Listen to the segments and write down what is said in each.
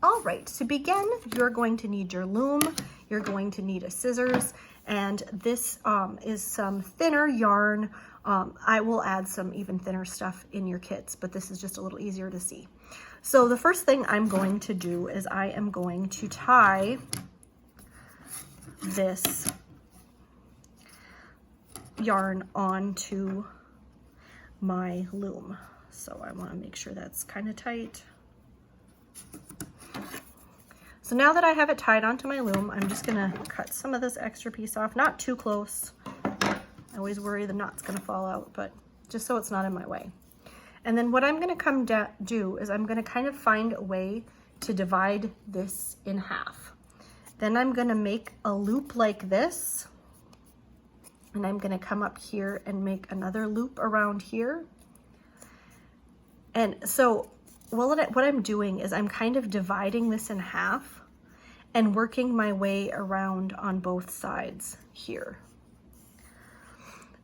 All right, to begin, you're going to need your loom, you're going to need a scissors, and this is some thinner yarn. I will add some even thinner stuff in your kits, but this is just a little easier to see. So the first thing I'm going to do is I am going to tie this yarn onto my loom. So I want to make sure that's kind of tight. So now that I have it tied onto my loom, I'm just gonna cut some of this extra piece off, not too close. I always worry the knot's gonna fall out, but just so it's not in my way. And then what I'm gonna do is I'm gonna kind of find a way to divide this in half. Then I'm gonna make a loop like this, and I'm gonna come up here and make another loop around here. And so what I'm doing is I'm kind of dividing this in half and working my way around on both sides here.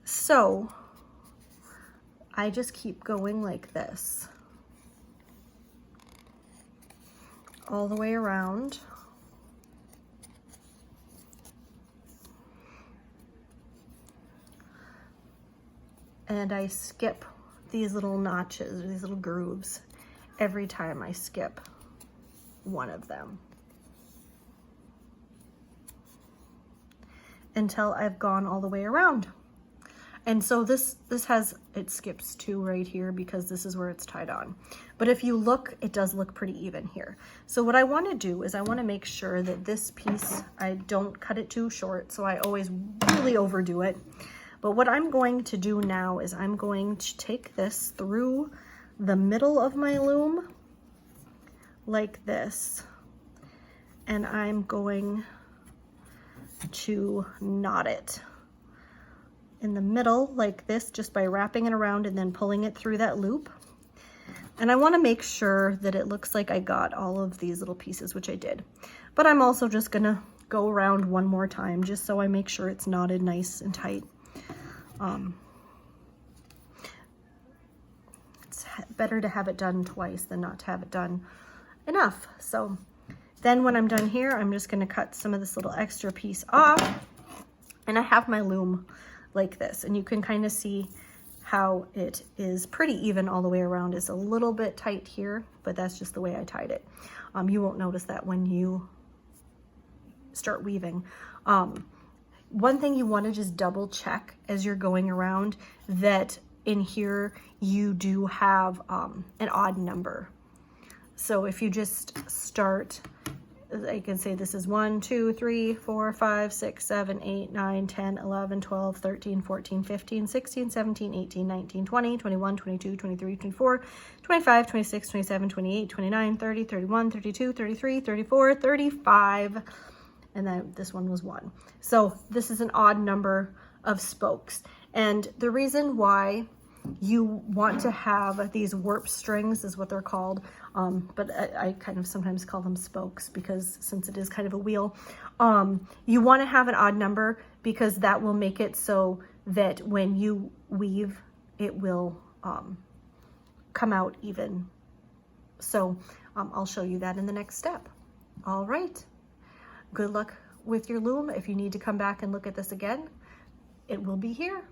So I just keep going like this all the way around. And I skip these little notches, these little grooves, every time I skip one of them, until I've gone all the way around. And so this it skips two right here because this is where it's tied on. But if you look, it does look pretty even here. So what I want to do is I want to make sure that this piece, I don't cut it too short, so I always really overdo it. But what I'm going to do now is I'm going to take this through the middle of my loom like this, and I'm going to knot it in the middle like this, just by wrapping it around and then pulling it through that loop. And I want to make sure that it looks like I got all of these little pieces, which I did. But I'm also just gonna go around one more time just so I make sure it's knotted nice and tight. It's better to have it done twice than not to have it done enough. So then when I'm done here, I'm just going to cut some of this little extra piece off, and I have my loom like this, and you can kind of see how it is pretty even all the way around. It's a little bit tight here, but that's just the way I tied it. You won't notice that when you start weaving. One thing you want to just double check as you're going around, that in here you do have an odd number. So if you just start, I can say this is 1, 2, 3, 4, 5, 6, 7, 8, 9, 10, 11, 12, 13, 14, 15, 16, 17, 18, 19, 20, 21, 22, 23, 24, 25, 26, 27, 28, 29, 30, 31, 32, 33, 34, 35. And then this one was 1. So this is an odd number of spokes. And the reason why you want to have these warp strings is what they're called, but I kind of sometimes call them spokes because since it is kind of a wheel, you want to have an odd number because that will make it so that when you weave, it will come out even. So I'll show you that in the next step. All right. Good luck with your loom. If you need to come back and look at this again, it will be here.